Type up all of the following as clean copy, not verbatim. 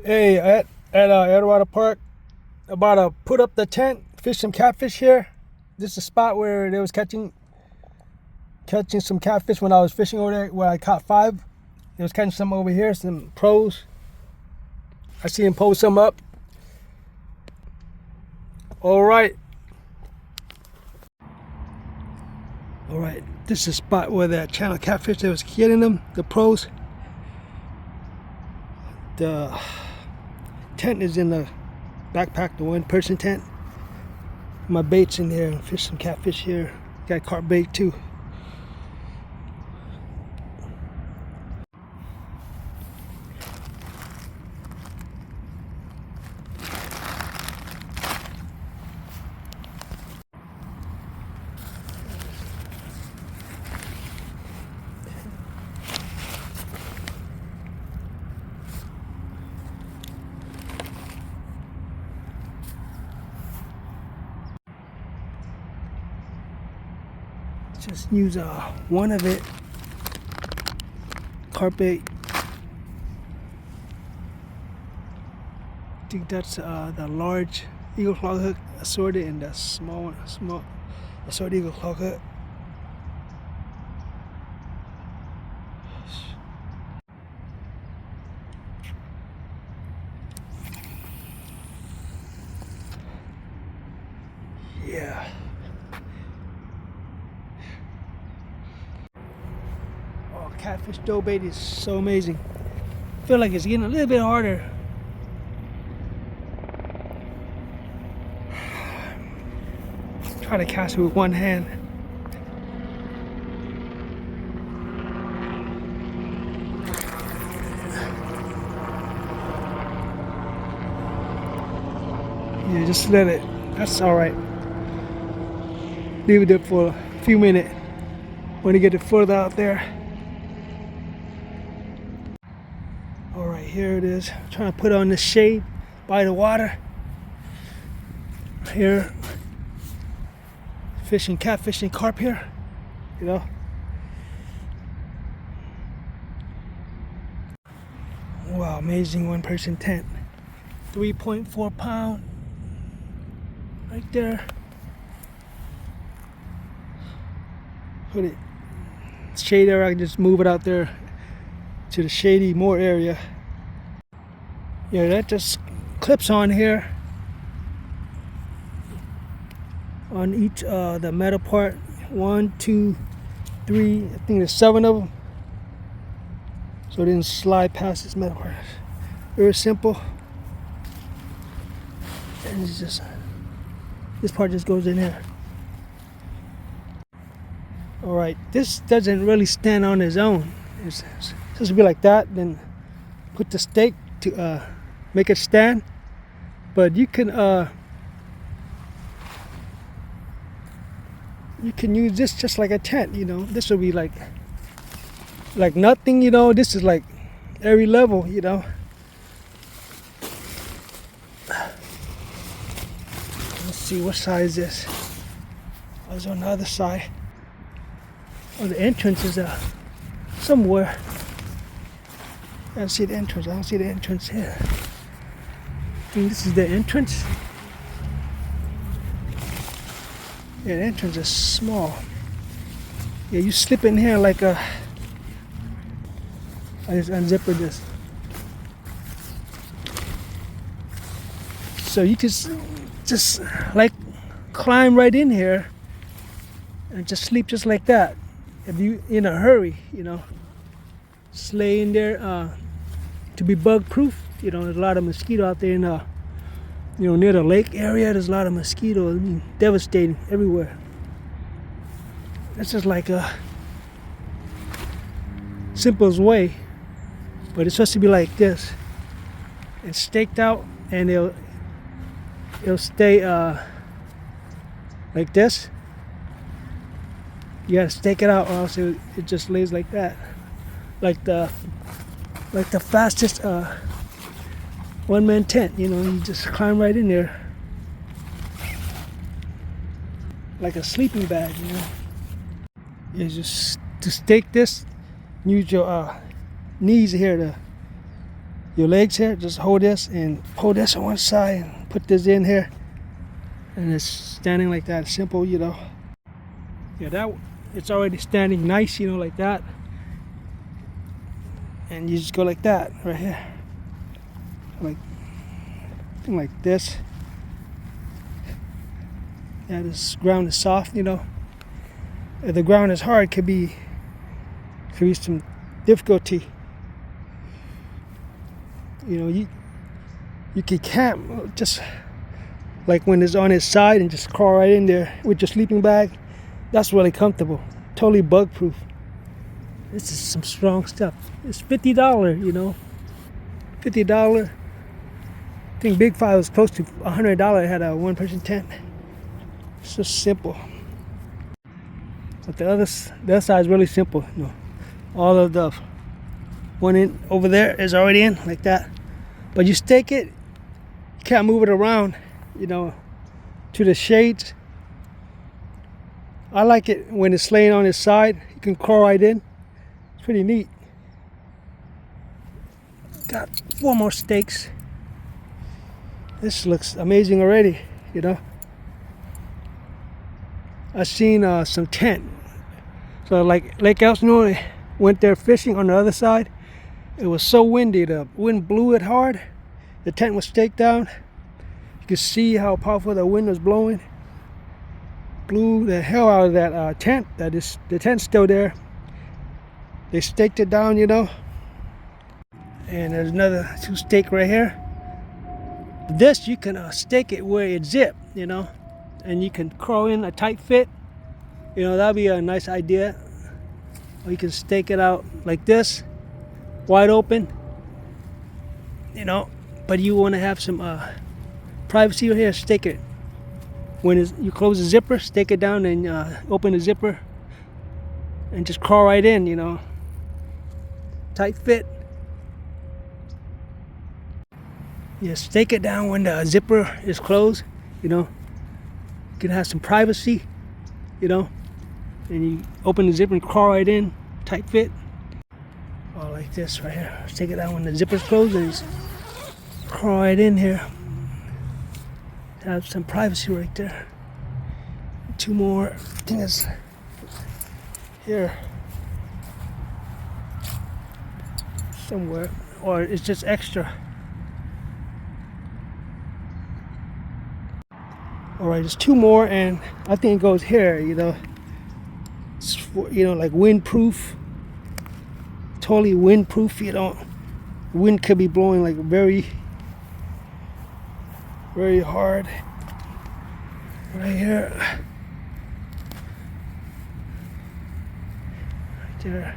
Hey, at Dorado Park, about to put up the tent, fish some catfish here. This is a spot where they was catching some catfish when I was fishing over there, where I caught 5. They was catching some over here, some pros. I see him post some up. All right, this is a spot where that channel catfish that was getting them, the pros. The tent is in the backpack, the 1-person tent. My bait's in there. Fish some catfish here. Got carp bait too. Just use one of it. Carp bait. I think that's the large eagle claw hook assorted, and the small assorted eagle claw hook. Yeah. Oh, catfish dough bait is so amazing. I feel like it's getting a little bit harder. Try to cast it with one hand. Yeah, just let it. That's all right. Leave it there for a few minutes when you get it further out there. All right, here it is. I'm trying to put on the shade by the water. Here, fishing catfish and carp here, you know. Wow, amazing 1-person tent. 3.4 pound right there. Put it shade area. I can just move it out there to the shady more area. Yeah, that just clips on here on each the metal part. 1, 2, 3. I think there's 7 of them, so it didn't slide past this metal part. Very simple. And it's just, this part just goes in here. All right, this doesn't really stand on its own. It's supposed to be like that, then put the stake to make it stand. But you can use this just like a tent, you know. This will be like nothing, you know. This is like every level, you know. Let's see what size this. I was on the other side. Oh, the entrance is somewhere. I don't see the entrance. I don't see the entrance here. I think this is the entrance. Yeah, the entrance is small. Yeah, you slip in here like a. I just unzipper this. So you just like climb right in here and just sleep just like that. If you in a hurry, you know, just lay in there to be bug proof. You know, there's a lot of mosquito out there in you know, near the lake area. There's a lot of mosquitoes. I mean, devastating everywhere. This is like a simplest way, but it's supposed to be like this. It's staked out, and it'll stay like this. You gotta stake it out, or else it just lays like that, like the fastest one-man tent. You know, you just climb right in there like a sleeping bag. You know, you just to stake this, use your knees here to your legs here. Just hold this and pull this on one side and put this in here, and it's standing like that. Simple, you know. Yeah, that it's already standing nice, you know, like that. And you just go like that right here, like this. Yeah, this ground is soft, you know. If the ground is hard, could be some difficulty. You know, you can camp just like when it's on its side and just crawl right in there with your sleeping bag. That's really comfortable, totally bug proof. This is some strong stuff. It's $50, you know, $50. I think Big Five was close to $100. It had a one-person tent. It's so simple. But the other side is really simple. You know, all of the one in over there is already in like that. But you stake it, you can't move it around, you know, to the shades. I like it when it's laying on its side. You can crawl right in. It's pretty neat. Got 4 more stakes. This looks amazing already, you know. I've seen some tent. So like Lake Elsinore, went there fishing on the other side. It was so windy, the wind blew it hard. The tent was staked down. You could see how powerful the wind was blowing. Blew the hell out of that tent. The tent's still there. They staked it down, you know. And there's another 2 stake right here. This you can stake it where it's zipped, you know, and you can crawl in a tight fit. You know, that'd be a nice idea. Or you can stake it out like this, wide open, you know, but you want to have some privacy right here. Stake it when you close the zipper, stake it down and open the zipper and just crawl right in, you know, tight fit. Yeah, stake it down when the zipper is closed, you know. You can have some privacy, you know, and you open the zipper and crawl right in, tight fit. Oh, like this right here. Stake it down when the zipper's closed and just crawl right in here. Have some privacy right there. 2 more. I think it's here somewhere, or it's just extra. All right, there's 2 more, and I think it goes here. You know, it's for, you know, like windproof, totally windproof. You know, wind could be blowing like very, very hard. Right here, right there,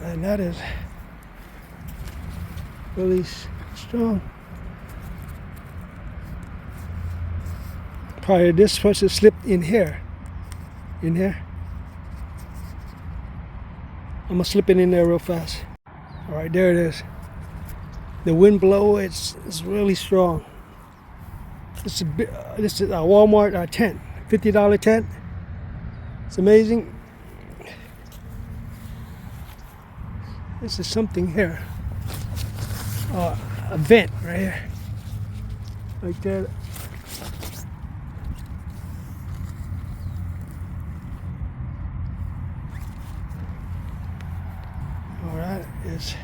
and that is really strong. Probably this person slipped in here. In here. I'm gonna slip it in there real fast. All right, there it is. The wind blow, it's really strong. This is a Walmart tent, $50 tent. It's amazing. This is something here. A vent right here, like that. Is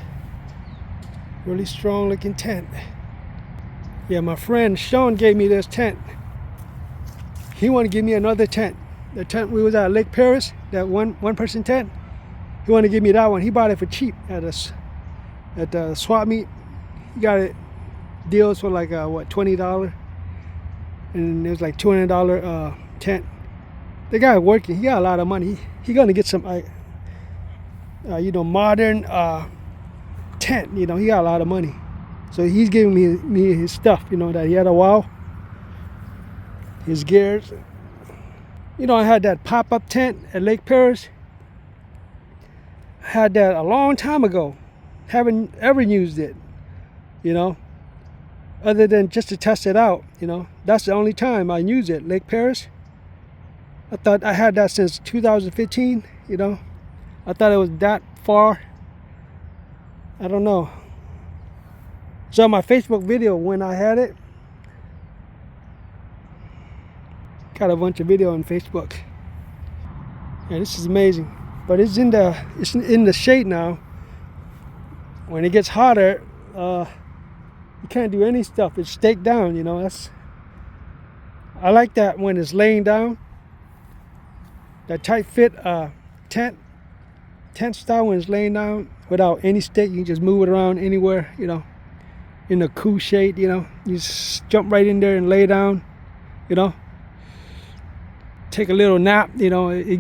really strong looking tent. Yeah, my friend Sean gave me this tent. He wanted to give me another tent. The tent we was at Lake Paris, that one person tent. He wanted to give me that one. He bought it for cheap at the swap meet. He got it deals for like what, $20, and it was like $200 tent. The guy working, he got a lot of money. He gonna get some you know, modern tent. You know, he got a lot of money, so he's giving me his stuff, you know, that he had a while, his gears. You know, I had that pop-up tent at Lake Paris. I had that a long time ago. Haven't ever used it, you know, other than just to test it out. You know, that's the only time I used it, Lake Paris. I thought I had that since 2015, you know. I thought it was that far. I don't know. So my Facebook video when I had it. Got a bunch of video on Facebook. Yeah, this is amazing. But it's in the shade now. When it gets hotter, you can't do any stuff. It's staked down, you know. I like that when it's laying down. That tight fit tent style when it's laying down without any stake. You can just move it around anywhere, you know, in the cool shade, you know. You just jump right in there and lay down, you know. Take a little nap, you know. You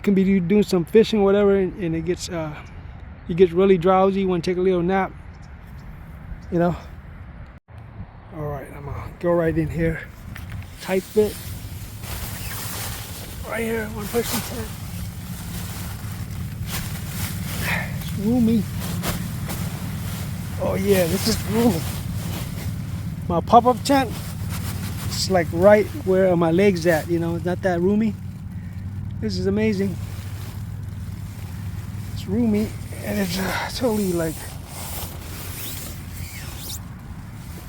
can be doing some fishing or whatever, and it gets you get really drowsy. You want to take a little nap, you know. All right, I'm gonna go right in here. Tight fit. Right here, one person tent. It's roomy. Oh yeah, this is roomy. My pop-up tent, it's like right where my legs at, you know. It's not that roomy. This is amazing. It's roomy and it's totally like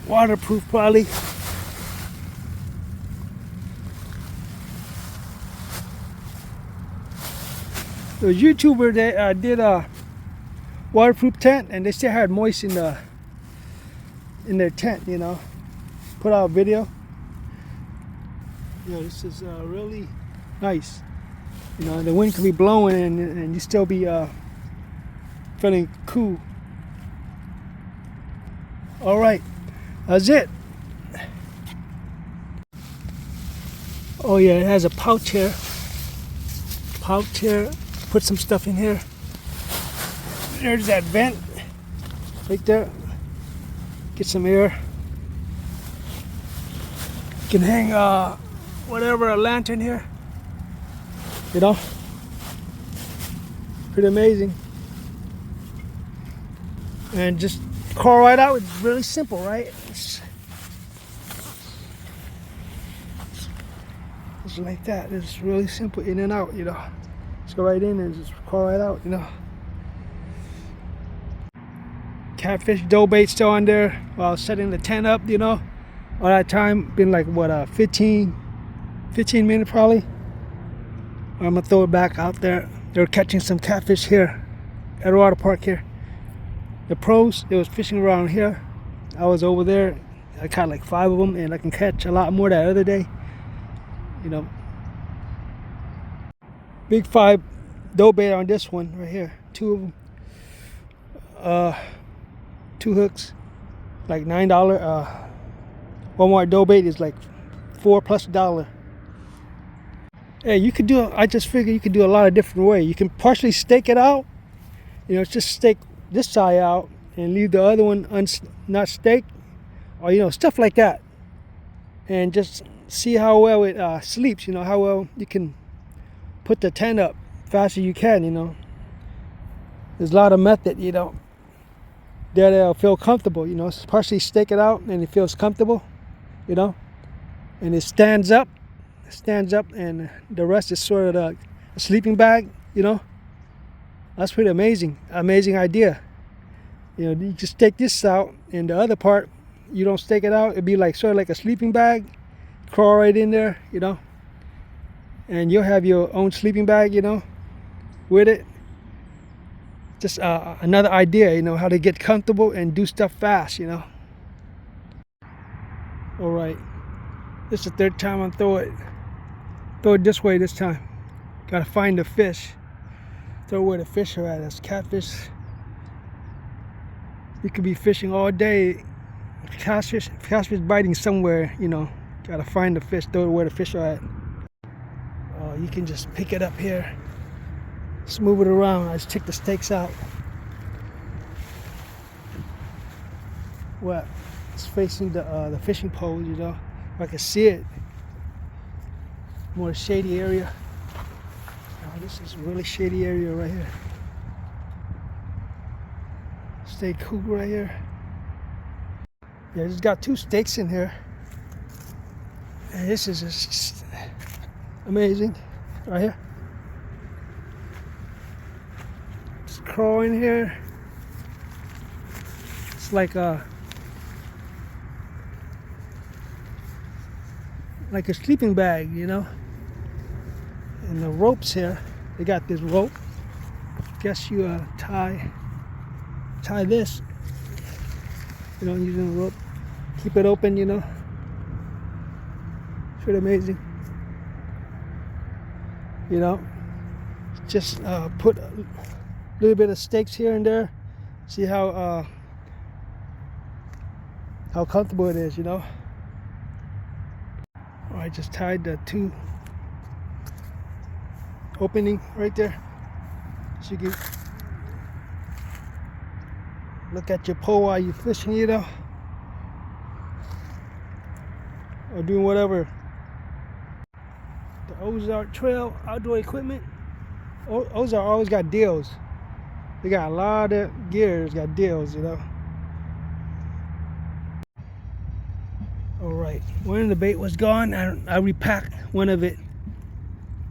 waterproof probably. There was a YouTuber that did a waterproof tent, and they still had moist in their tent, you know. Put out a video. You know, this is really nice. You know, the wind can be blowing and you still be feeling cool. All right, that's it. Oh yeah, it has a pouch here. Pouch here. Put some stuff in here. There's that vent right there. Get some air. You can hang whatever, a lantern here. You know, pretty amazing. And just crawl right out. It's really simple, right? It's like that. It's really simple, in and out, you know. Just go right in and just crawl right out, you know. Catfish dough bait still on there while setting the tent up, you know. All that time, been like what, 15 minutes probably. I'm gonna throw it back out there. They were catching some catfish here at Dorado Park here. The pros, they was fishing around here. I was over there. I caught like 5 of them, and I can catch a lot more that other day. You know, big 5 dough bait on this one right here. 2 of them. 2 hooks, like $9. One more dough bait is like $4+. Hey, you could do. I just figured you could do a lot of different ways. You can partially stake it out. You know, just stake this side out and leave the other one not staked, or you know, stuff like that. And just see how well it sleeps. You know, how well you can put the tent up fast as you can. You know, there's a lot of method. You know, that'll feel comfortable. You know, partially stake it out and it feels comfortable. You know, and it stands up. And the rest is sort of a sleeping bag, you know. That's pretty amazing idea. You know, you just stake this out, and the other part you don't stake it out. It'd be like sort of like a sleeping bag. Crawl right in there, you know, and you'll have your own sleeping bag, you know, with it. Just another idea, you know, how to get comfortable and do stuff fast, you know. All right, this is the 3rd time I throw it this way this time. Gotta find the fish. Throw where the fish are at. That's catfish. You could be fishing all day. Catfish biting somewhere, you know. Gotta find the fish. Throw it where the fish are at. You can just pick it up here. Just move it around. I just take the stakes out. Well, it's facing the fishing pole, you know. I can see it. More shady area. Oh, this is a really shady area right here. Stay cool right here. Yeah, it's got 2 stakes in here. And this is just amazing. Right here. Just crawl in here. It's like a sleeping bag, you know. And the ropes here, they got this rope. Guess you tie this, you know, using a rope. Keep it open, you know. Pretty amazing. You know, just put a little bit of stakes here and there. See how comfortable it is, you know. I just tied the two opening right there, so you can look at your pole while you're fishing, you know, or doing whatever. The Ozark Trail outdoor equipment. Ozark always got deals. They got a lot of gears, got deals, you know. All right, one of the bait was gone. I repacked one of it.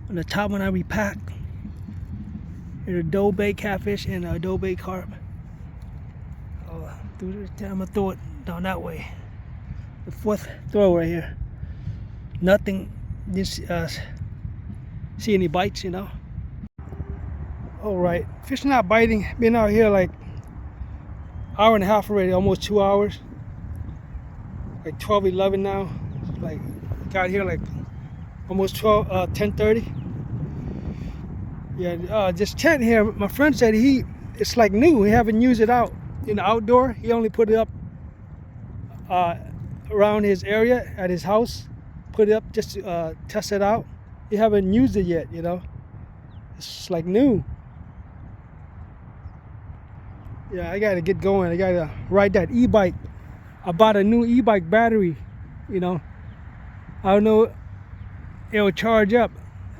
On the top one I repacked. Here's a dough bait catfish and a dough bait carp. I'm gonna throw it down that way. The fourth throw right here. Nothing. Didn't see any bites, you know. All right, fish not biting. Been out here like hour and a half already, almost 2 hours. Like 12:11 now. Like got here like almost 10:30. Yeah, this tent here, my friend said it's like new. He haven't used it out in the outdoor. He only put it up around his area at his house. Put it up just to test it out. He haven't used it yet, you know. It's like new. Yeah, I gotta get going. I gotta ride that e-bike. I bought a new e-bike battery, you know. I don't know, it will charge up.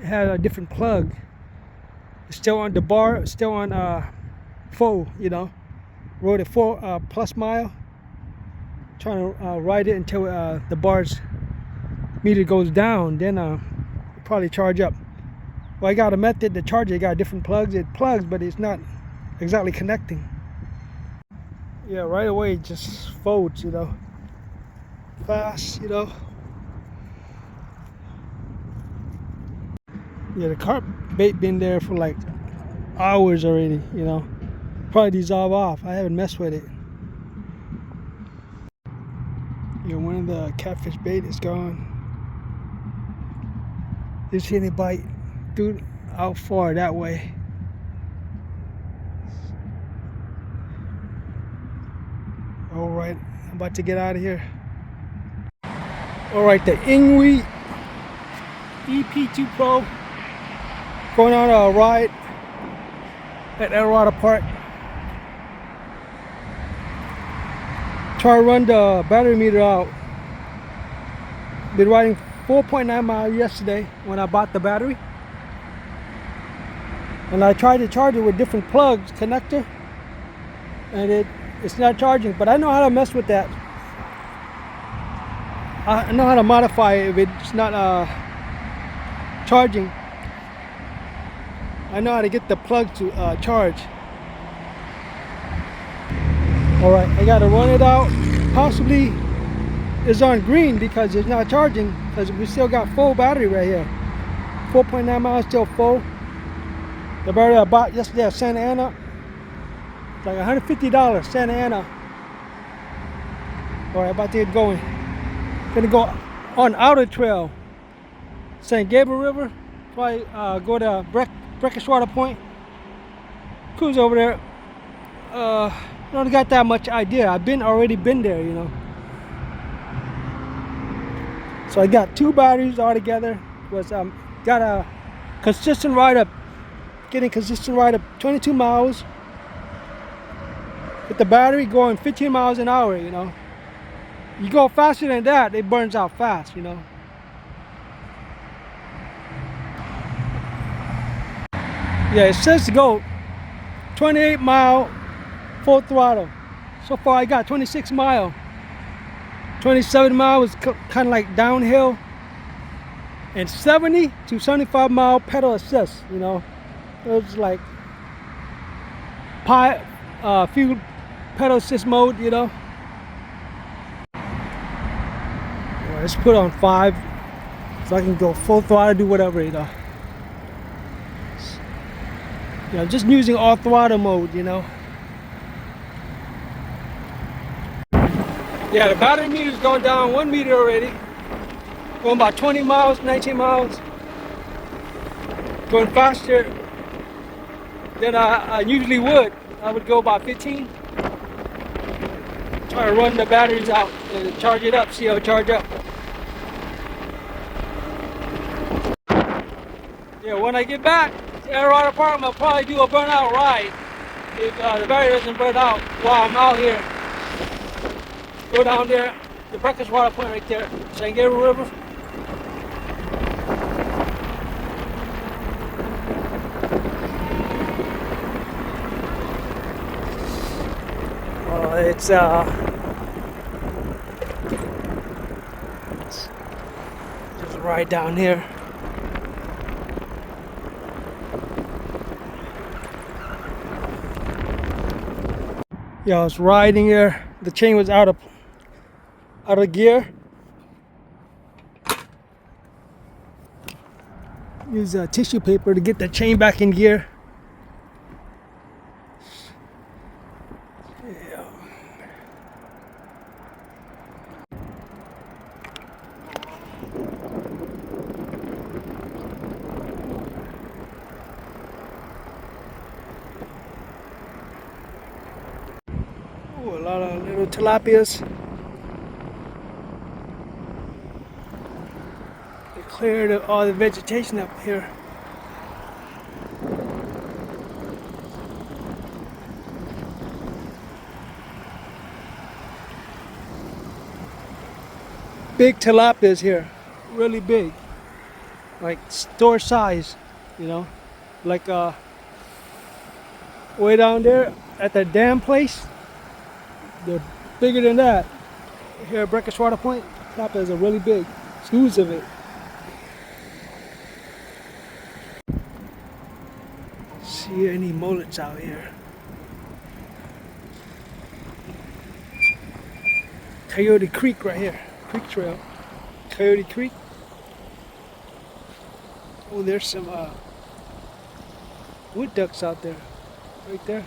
It had a different plug. It's still on the bar, still on full, you know. Rode it 4+ mile. Trying to ride it until the bar's meter goes down, then it'll probably charge up. Well, I got a method to charge it. I got different plugs. It plugs, but it's not exactly connecting. Yeah, right away it just folds, you know. Fast, you know. Yeah, the carp bait been there for like hours already, you know. Probably dissolve off. I haven't messed with it. Yeah, one of the catfish bait is gone. Didn't see any bite. Dude, out far that way. All right, I'm about to get out of here. All right, the Engwe Ep2 Pto going on a ride at Dorado Park. Try to run the battery meter out. Been riding 4.9 miles yesterday when I bought the battery. And I tried to charge it with different plugs, connector, and it's not charging, but I know how to mess with that. I know how to modify it if it's not charging. I know how to get the plug to charge. All right, I gotta run it out. Possibly it's on green because it's not charging, because we still got full battery right here. 4.9 miles still full. The battery I bought yesterday at Santa Ana, it's like $150, Santa Ana. All right, about to get going. Gonna go on outer trail, San Gabriel River. Probably go to Breakfast Point. Cruise over there. Don't got that much idea. I've already been there, you know. So I got 2 batteries all together. Was got a consistent ride up, getting consistent ride up 22 miles. With the battery going 15 miles an hour, you know. You go faster than that, it burns out fast, you know. Yeah, it says to go 28 mile full throttle. So far I got 26 mile. 27 mile was kind of like downhill. And 70 to 75 mile pedal assist, you know. It was like few pedal assist mode, you know. Let's put on 5 so I can go full throttle, do whatever, you know. Yeah, I'm just using all throttle mode, you know. Yeah, the battery meter is going down 1 meter already. Going about 20 miles, 19 miles. Going faster than I usually would. I would go about 15. Try to run the batteries out and charge it up, see how it charge up. Yeah, when I get back to Dorado Park, I'll probably do a burnout ride. If the battery doesn't burn out while I'm out here. Go down there, the breakfast water point right there, San Gabriel River. It's just right down here. Yeah, I was riding here. The chain was out of gear. Use tissue paper to get the chain back in gear. Yeah. Ooh, a lot of little tilapias. They cleared all the vegetation up here. Big tilapias here, really big, like store size, you know, like way down there at the dam place, they're bigger than that. Here at Breakfast Water Point, tilapias are really big, schools of it. See any mullets out here? Coyote Creek right here. Creek Trail, Coyote Creek. Oh, there's some wood ducks out there, right there.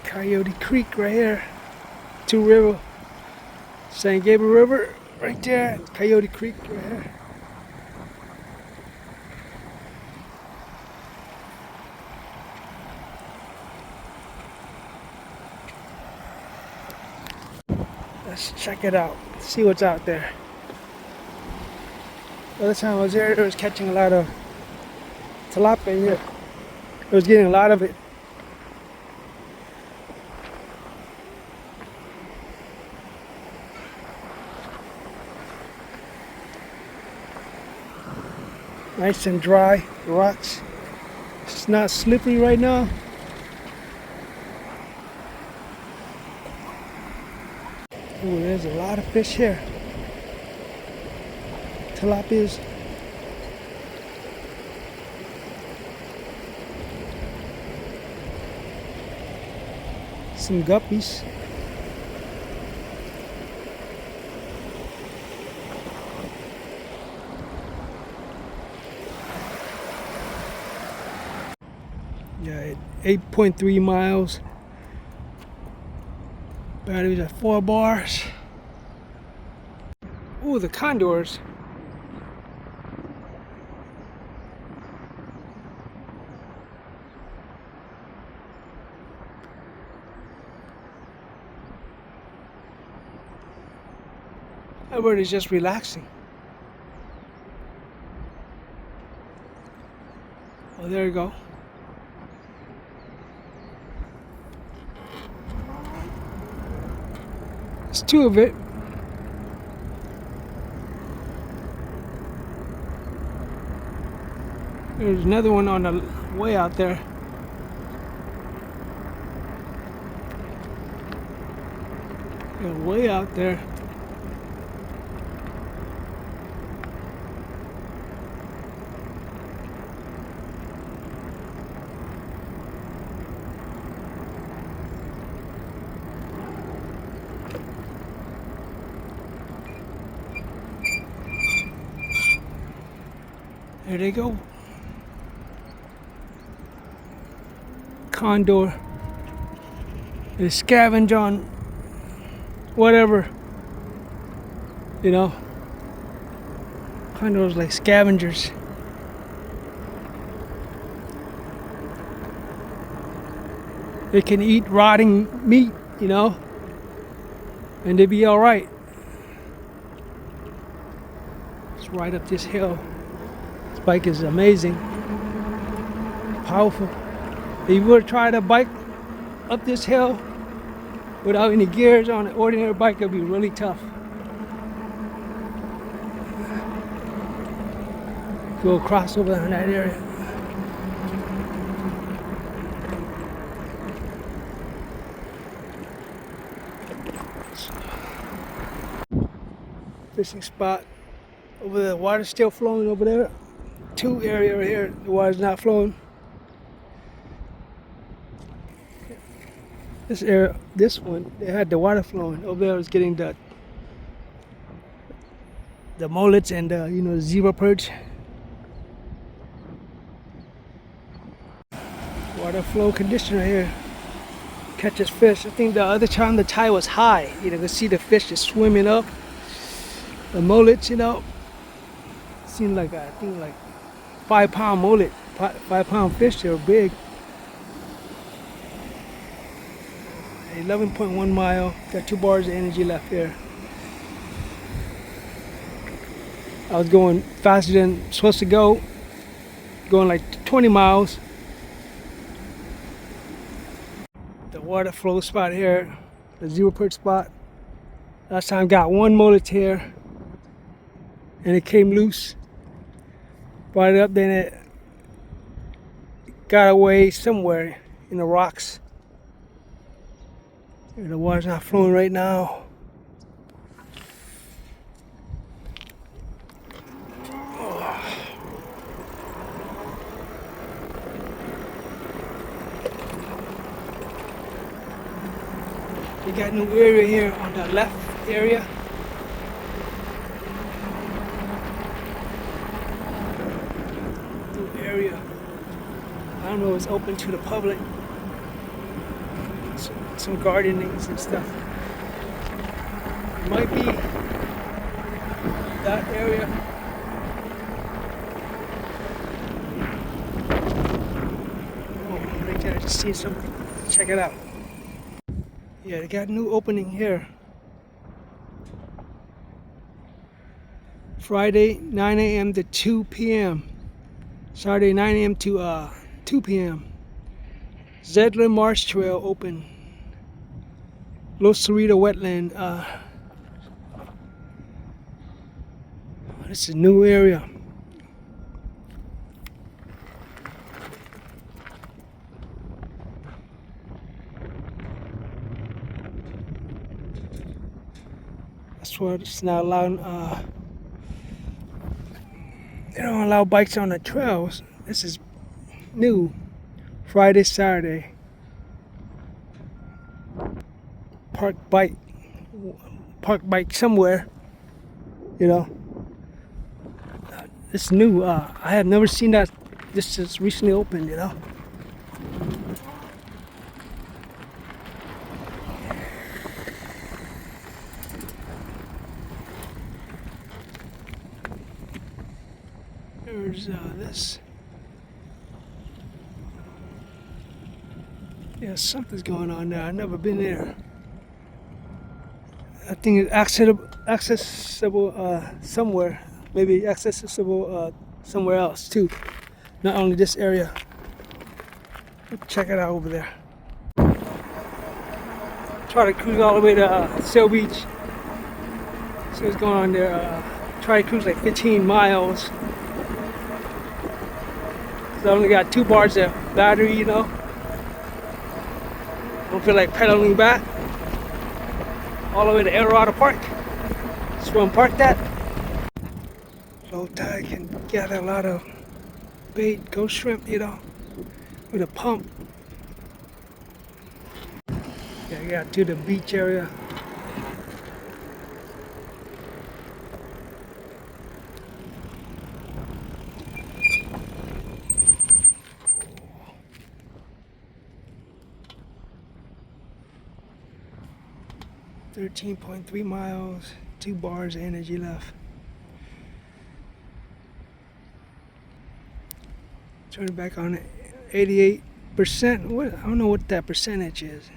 Coyote Creek right here. 2 river, San Gabriel River right there. Coyote Creek right here. Let's check it out, see what's out there. The other time I was there, it was catching a lot of tilapia here. It was getting a lot of it. Nice and dry, rocks. It's not slippery right now. Ooh, there's a lot of fish here. Tilapias. Some guppies. Yeah, 8.3 miles. Batteries at 4 bars. Ooh, the condors. That bird is just relaxing. Oh, there you go. There's 2 of it. There's another one on the way out there. They're way out there. There they go. Condor. They scavenge on whatever, you know. Condors like scavengers. They can eat rotting meat, you know, and they be all right. It's right up this hill. This bike is amazing, powerful. If you were to try to bike up this hill without any gears on an ordinary bike, it'll be really tough. Go across over in that area. Fishing spot over there. The water's still flowing over there. Two area right here, the water's not flowing. This area, this one, they had the water flowing. Over there was getting the mullets and the, you know, the zebra perch. Water flow conditioner here catches fish. I think the other time the tide was high, you could see the fish just swimming up. The mullets, you know, seemed like I think like 5 pound mullet, 5 pound fish. They were big. 11.1 mile. Got 2 bars of energy left here. I was going faster than supposed to go, going like 20 miles. The water flow spot here, the zero perch spot. Last time got 1 mullet here, and it came loose. Brought it up, then it got away somewhere in the rocks. The water's not flowing right now. You got new area here on the left area. New area. I don't know if it's open to the public. Some gardenings and stuff. It might be that area. Oh, right there, I just see something. Check it out. Yeah, they got a new opening here. Friday, 9 a.m. to 2 p.m. Saturday, 9 a.m. to 2 p.m. Zedler Marsh Trail open. Los Cerritos wetland. This is a new area. That's why it's not allowed. They don't allow bikes on the trails. This is new. Friday, Saturday. Park bike somewhere, you know. It's new. I had never seen that. This just recently opened, you know. There's this. Yeah, something's going on there. I've never been there. I think it's accessible somewhere. Maybe accessible somewhere else too. Not only this area. Check it out over there. Try to cruise all the way to Sail Beach. See what's going on there. Try to cruise like 15 miles. I only got 2 bars of battery, you know. Don't feel like pedaling back all the way to Dorado Park. That's where I'm parked at. Low tide can gather a lot of bait, ghost shrimp, you know, with a pump. Yeah, I got to the beach area. 13.3 miles, 2 bars of energy left. Turn it back on 88%. What, I don't know what that percentage is.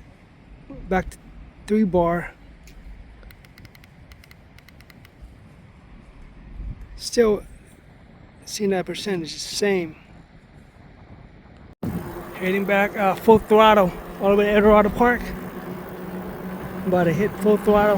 Back to 3 bar. Still seeing that percentage is the same. Heading back full throttle all the way to Dorado Park. About to hit full throttle.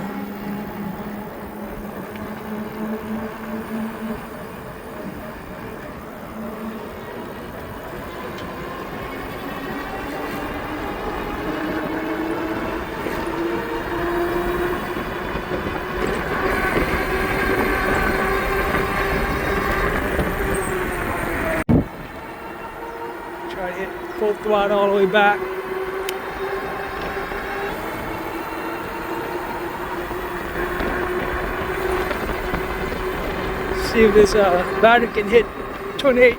Try to hit full throttle all the way back. See if this battery can hit 28,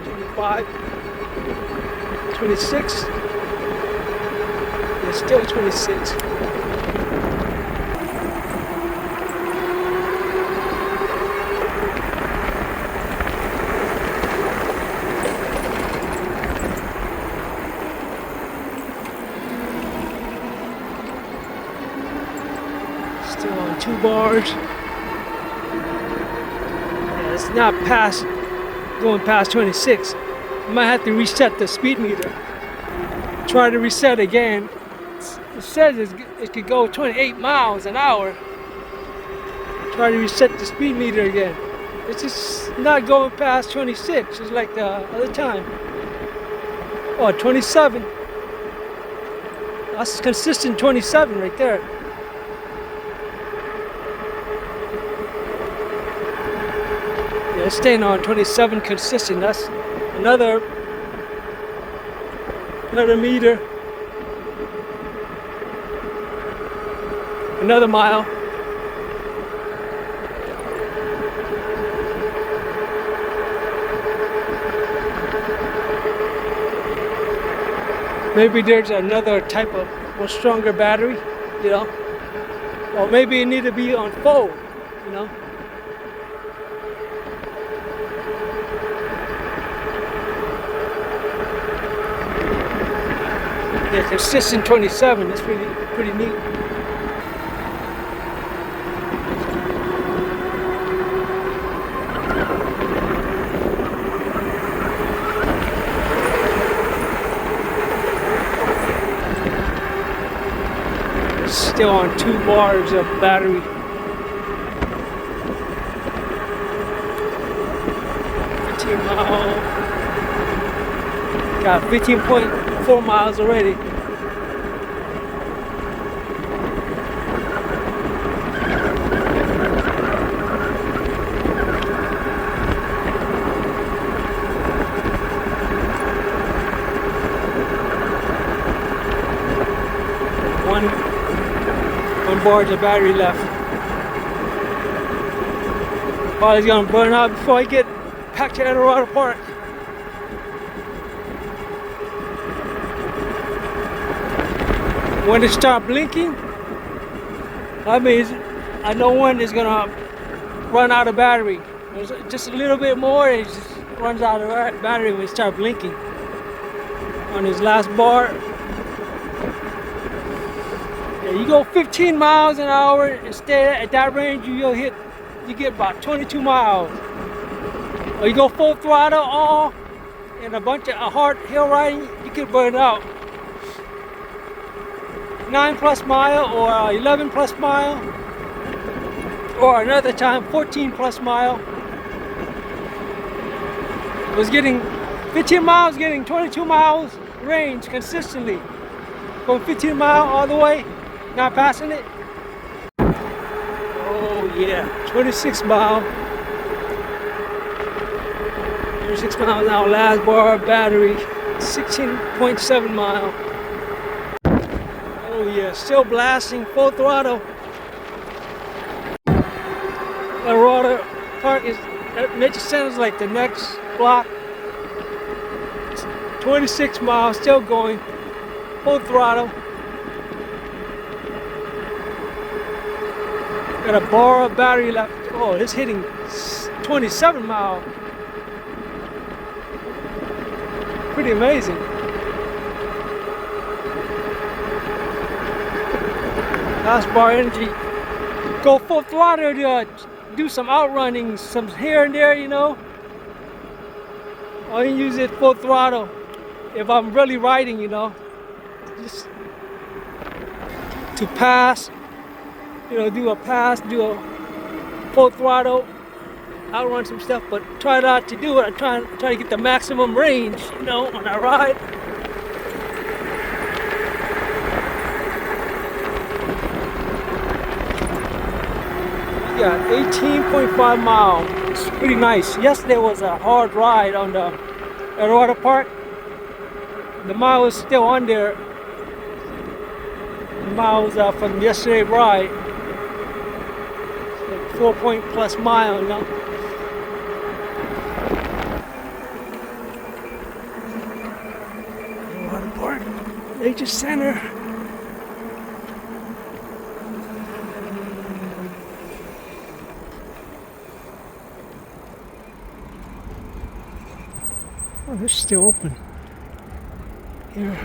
25, 26. It's still 26. Still on 2 bars. It's not going past 26. I might have to reset the speed meter. Try to reset again. It says it could go 28 miles an hour. Try to reset the speed meter again. It's just not going past 26, just like the other time. Oh, 27. That's consistent 27 right there. Yeah, it's staying on 27 consistent. That's another meter, another mile. Maybe there's another type of stronger battery, you know, or maybe it need to be on full, you know. Yeah, consistent 27. That's pretty neat. Still on 2 bars of battery. Got 15.4 miles already. One bar of battery left. Probably gonna burn out before I get back to Dorado Park. When it starts blinking, that means I know when it's gonna run out of battery. There's just a little bit more, and it just runs out of battery when it starts blinking. On his last bar, yeah, you go 15 miles an hour and stay at that range, you get about 22 miles. Or you go full throttle all and a bunch of hard hill riding, you can burn out. 9+ mile or 11+ mile, or another time 14+ mile. It was getting 15 miles, getting 22 miles range consistently. Going 15 mile all the way, not passing it. Oh yeah, 26 mile. 26 miles an hour, last bar of battery, 16.7 mile. Oh yeah, still blasting, full throttle. Dorado Park is Nature Center's like the next block. It's 26 miles, still going, full throttle. Got a bar of battery left. Oh, it's hitting 27 mile. Pretty amazing. Last bar energy. Go full throttle to do some outrunning, some here and there, you know. I use it full throttle if I'm really riding, you know. Just to pass, you know, do a pass, do a full throttle, outrun some stuff, but try not to do it. I try to get the maximum range, you know, on a ride. Yeah, 18.5 miles. It's pretty nice. Yesterday was a hard ride on the Dorado Park. The mile is still on there. The miles from yesterday's ride. Like 4+ mile, you know. Dorado Park, Nature Center. Oh, they're still open. Here,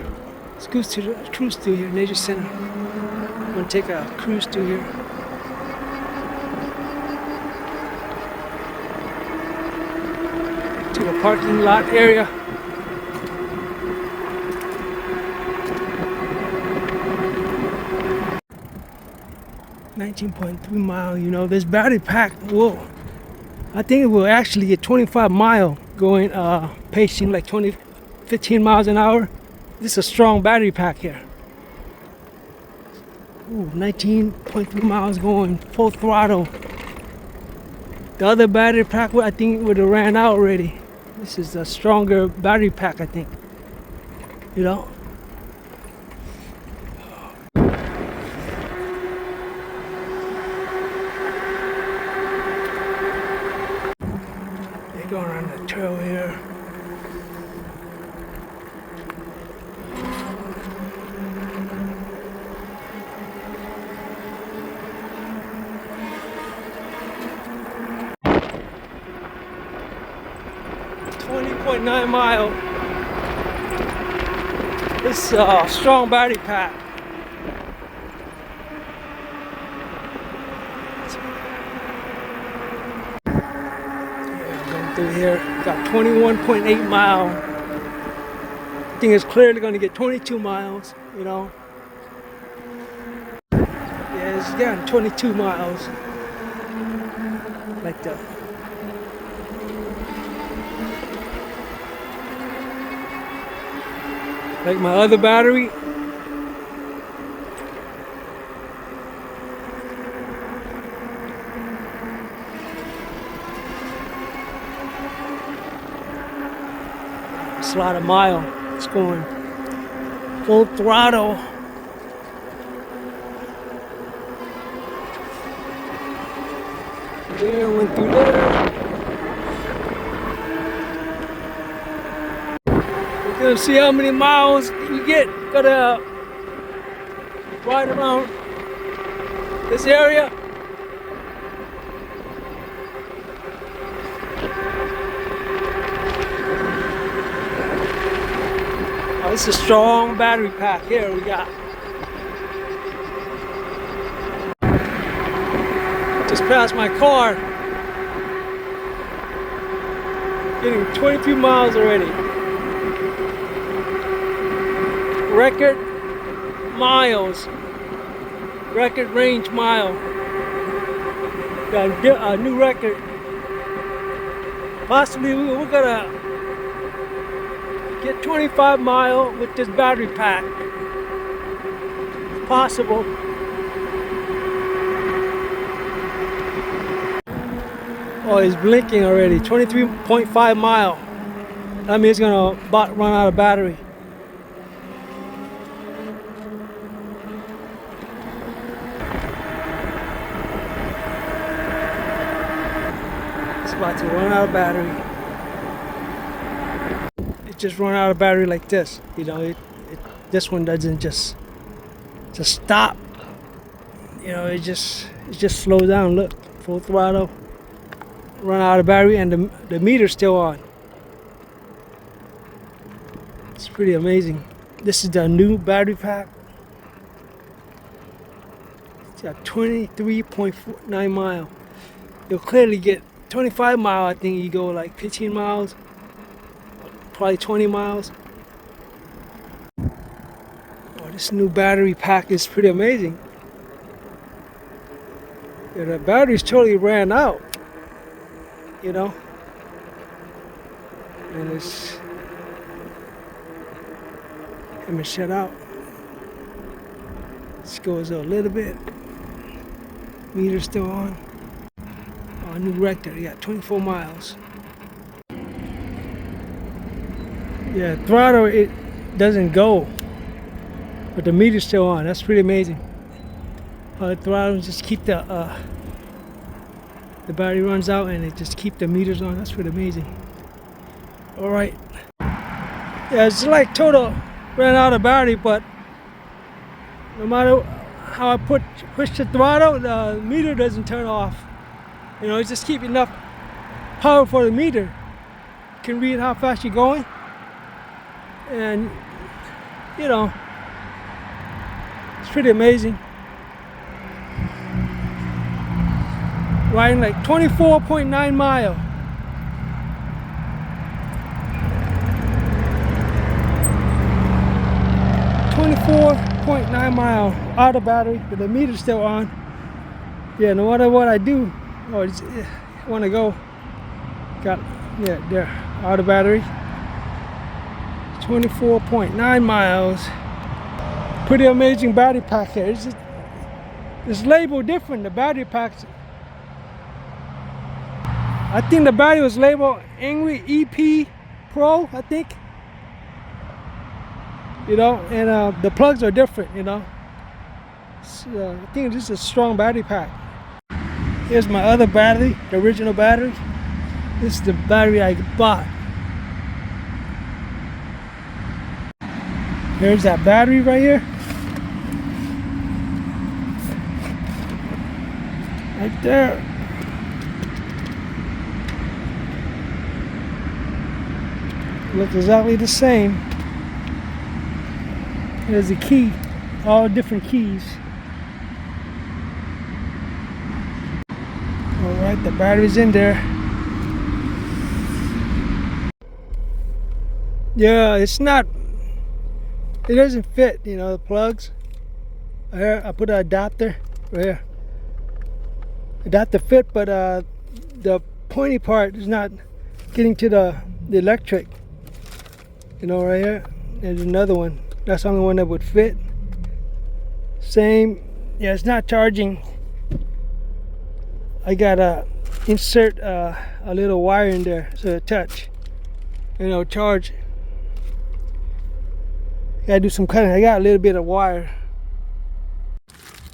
let's go to the cruise through here, Nature Center. I'm gonna take a cruise through here. To the parking lot area. $19.3 miles. You know, this battery pack. Whoa! I think it will actually get 25 miles going, pacing like 15 miles an hour. This is a strong battery pack here. Ooh, 19.3 miles going full throttle. The other battery pack, I think, would have ran out already. This is a stronger battery pack, I think. You know. They go around the trail here. .9 mile. This strong battery pack. Yeah, going through here. Got 21.8 mile. I think it's clearly going to get 22 miles. You know. Yeah, it's getting 22 miles. Like that. Like my other battery. It's a lot of mile. It's going full throttle. There, went through there. Gonna see how many miles you get. Gotta ride around this area. Oh, this is a strong battery pack here we got. Just passed my car. Getting 22 miles already. Record miles, record range mile. Got a new record. Possibly we're gonna get 25 miles with this battery pack. Possible. Oh, he's blinking already. 23.5 mile. That means it's gonna run out of battery. About to run out of battery. It just run out of battery like this. You know, this one doesn't just stop. You know, it just it just slows down. Look, full throttle, run out of battery, and the meter's still on. It's pretty amazing. This is the new battery pack. It's got 23.9 mile. You'll clearly get 25 mile. I think you go like 15 miles, probably 20 miles. Oh, this new battery pack is pretty amazing. Yeah, the batteries totally ran out, you know, and it's let me shut out. This goes a little bit. Meter still on. Oh, new record. Yeah, 24 miles. Yeah, throttle it doesn't go, but the meter's still on. That's pretty amazing. The throttle just keep the battery runs out and it just keep the meters on. That's pretty amazing. All right. Yeah, it's like total ran out of battery, but no matter how I push the throttle, the meter doesn't turn off. You know, it just keep enough power for the meter. You can read how fast you're going, and you know, it's pretty amazing. Riding like 24.9 mile. .9 mile out of battery, but the meter's still on. Yeah, no matter what I do, I want to go. Got, yeah, there, out of battery. 24.9 miles. Pretty amazing battery pack here. It's labeled different. The battery packs. I think the battery was labeled Engwe Ep2 Pto, I think. You know, and the plugs are different, you know. So, I think this is a strong battery pack. Here's my other battery, the original battery. This is the battery I bought. Here's that battery right here. Right there. Looks exactly the same. There's a key, all different keys. Alright, the battery's in there. Yeah, it doesn't fit, you know, the plugs. Here, I put an adapter right here. Adapter fit, but the pointy part is not getting to the electric. You know, right here, there's another one. That's the only one that would fit. Same, yeah, it's not charging. I gotta insert a little wire in there so it touch, and it'll charge. Gotta do some cutting. I got a little bit of wire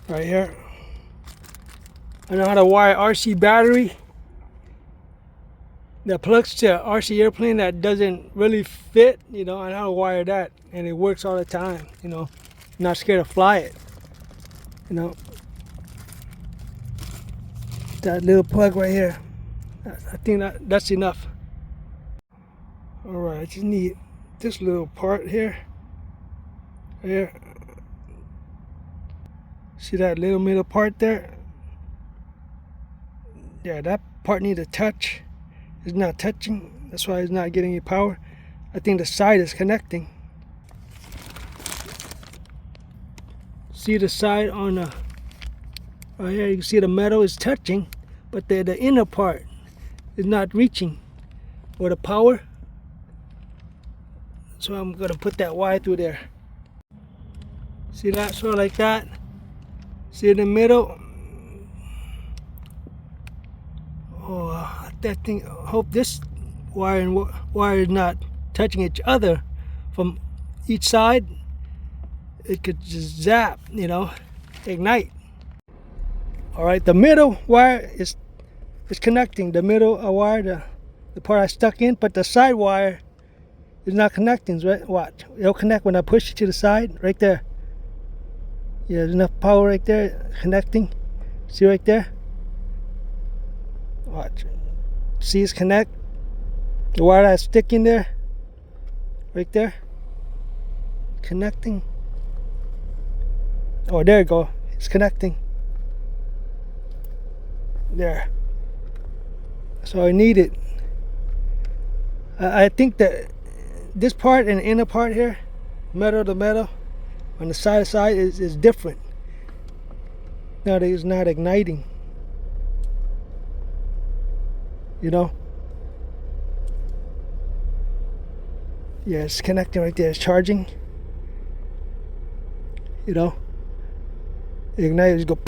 right here. I know how to wire RC battery that plugs to RC airplane that doesn't really fit, you know. I know how to wire that, and it works all the time, you know. I'm not scared to fly it, you know. That little plug right here, I think that's enough. All right, I just need this little part here. Here, see that little middle part there? Yeah, that part needs a touch. It's not touching, that's why it's not getting any power. I think the side is connecting. See the side on the right here, you can see the metal is touching, but the inner part is not reaching for the power. So I'm gonna put that wire through there. See that, sort of like that. See in the middle. Oh, that thing. Hope this wire and wire is not touching each other from each side. It could just zap, you know, ignite. All right, the middle wire is connecting. The middle wire, the part I stuck in, but the side wire is not connecting. Right? Watch, it'll connect when I push it to the side, right there. Yeah, there's enough power right there connecting. See right there? Watch. See it's connect? The wire that's sticking there? Right there? Connecting. Oh, there you go. It's connecting. There. So I need it. I think that this part and the inner part here, metal to metal, on the side is different. Now it's not igniting. You know? Yeah, it's connecting right there. It's charging. You know? Ignite, just go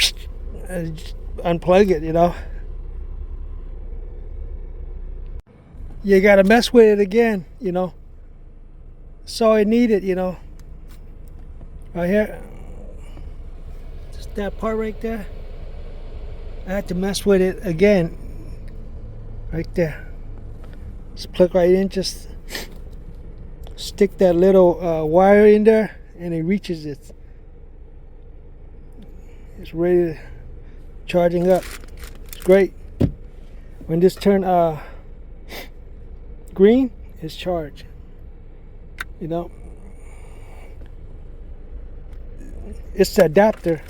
and just unplug it, you know? You gotta mess with it again, you know? So I need it, you know? Right here. Just that part right there. I had to mess with it again. Right there. Just plug right in, just stick that little wire in there and it reaches it. It's ready to charging up. It's great. When this turn green, it's charged. You know, it's the adapter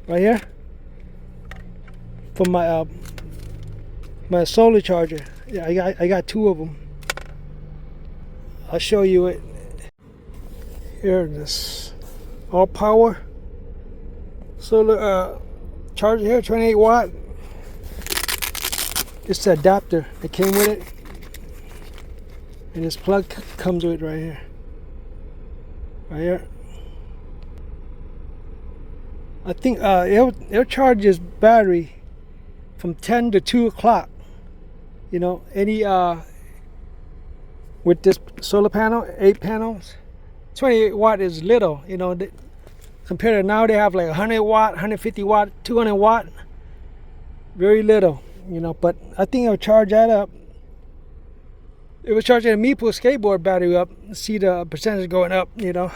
right here for my my solar charger. Yeah, I got two of them. I'll show you it. Here, this all power solar charger here, 28 watt. It's the adapter that came with it, and this plug comes with it right here. Right here. I think it'll charge this battery from 10 to 2 o'clock. You know, any with this solar panel, 8 panels, 28 watt is little. You know, compared to now they have like 100 watt, 150 watt, 200 watt. Very little, you know. But I think it'll charge that up. It was charging a Meeple skateboard battery up. See the percentage going up, you know.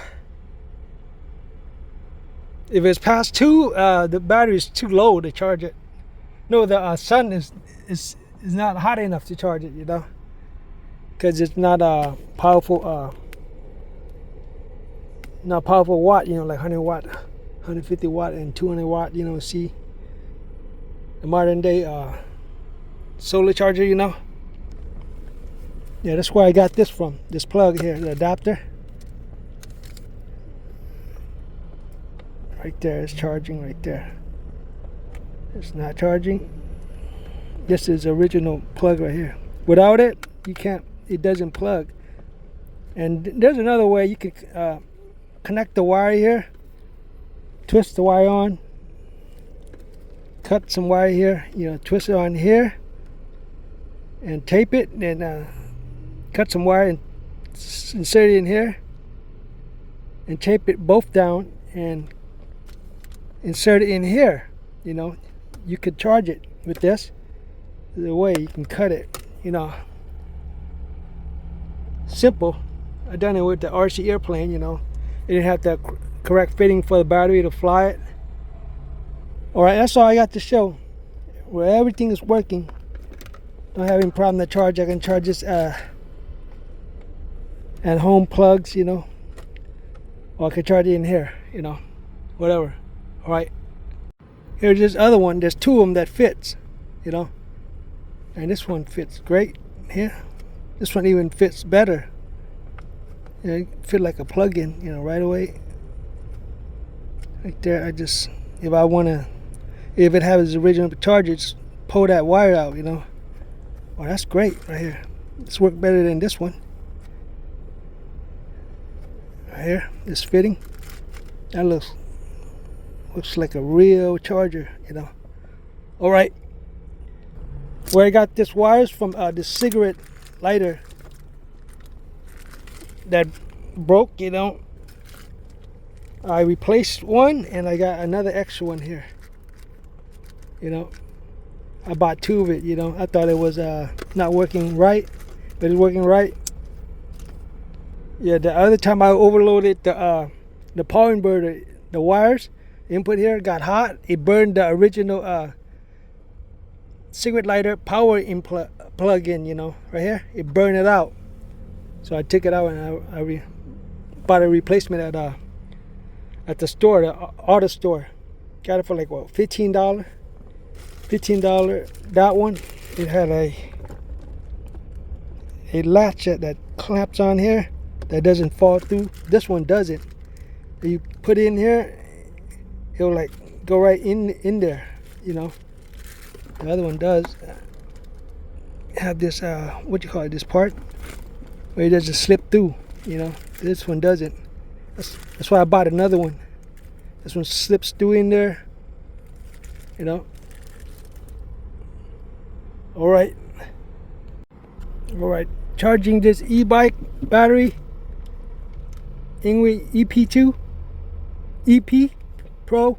If it's past 2, the battery is too low to charge it. No, the sun is not hot enough to charge it, you know, because it's not a powerful, not powerful watt, you know, like 100 watt, 150 watt, and 200 watt. You know, see the modern day solar charger, you know. Yeah, that's where I got this from. This plug here, the adapter. Right there, it's charging right there. It's not charging. This is the original plug right here. Without it, you can't, it doesn't plug. And there's another way you could connect the wire here, twist the wire on, cut some wire here, you know, twist it on here, and tape it, and cut some wire and insert it in here, and tape it both down and insert it in here. You know, you could charge it with this. The way you can cut it, you know. Simple. I done it with the RC airplane, you know. It didn't have the correct fitting for the battery to fly it. Alright, that's all I got to show. Where everything is working. Don't have any problem to charge. I can charge this at home plugs, you know. Or I can charge it in here, you know. Whatever. Alright. Here's this other one. There's two of them that fits, you know. And this one fits great here. This one even fits better. You know, it fit like a plug-in, you know, right away. Right there, I just, if I want to, if it has the original charger, just pull that wire out, you know. Oh, that's great right here. This worked better than this one. Right here, this fitting. That looks like a real charger, you know. All right. Where I got this wires from this cigarette lighter that broke, you know. I replaced one and I got another extra one here. You know, I bought two of it, you know. I thought it was not working right, but it's working right. Yeah, the other time I overloaded the power inverter, the wires, input here got hot. It burned the original cigarette lighter power plug in, you know, right here. It burned it out. So I took it out and I bought a replacement at the store, the auto store. Got it for like what, $15? $15. That one, it had a latch that clamps on here that doesn't fall through. This one doesn't. You put it in here, it'll like go right in there, you know. The other one does have this what you call it, this part where it doesn't slip through, you know. This one doesn't. That's why I bought another one. This one slips through in there, you know. All right, charging this e-bike battery, Engwe Ep2 Pto,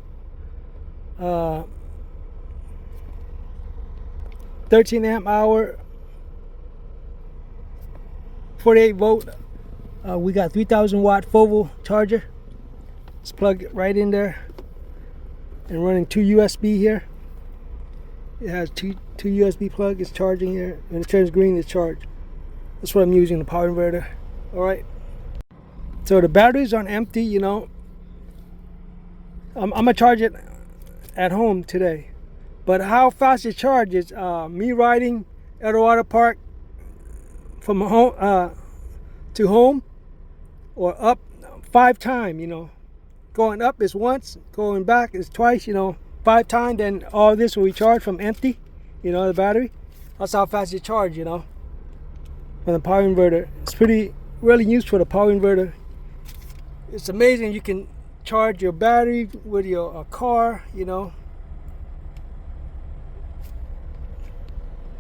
13 amp hour, 48 volt. We got 3000 watt 4-volt charger. Let's plug it right in there, and running 2 USB here. It has two USB plug. It's charging here. When it turns green, it's charged. That's what I'm using, the power inverter. All right. So the batteries aren't empty, you know. I'm gonna charge it at home today. But how fast it charges, me riding at Dorado Park from home to home or up 5 times, you know. Going up is once, going back is twice, you know. 5 times, then all this will be charged from empty, you know, the battery. That's how fast it charges, you know, from the power inverter. It's really useful, the power inverter. It's amazing you can charge your battery with your car, you know.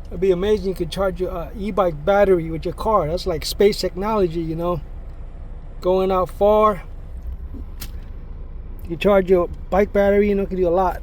It'd be amazing you could charge your e-bike battery with your car. That's like space technology, you know. Going out far, you charge your bike battery, you know, can do a lot.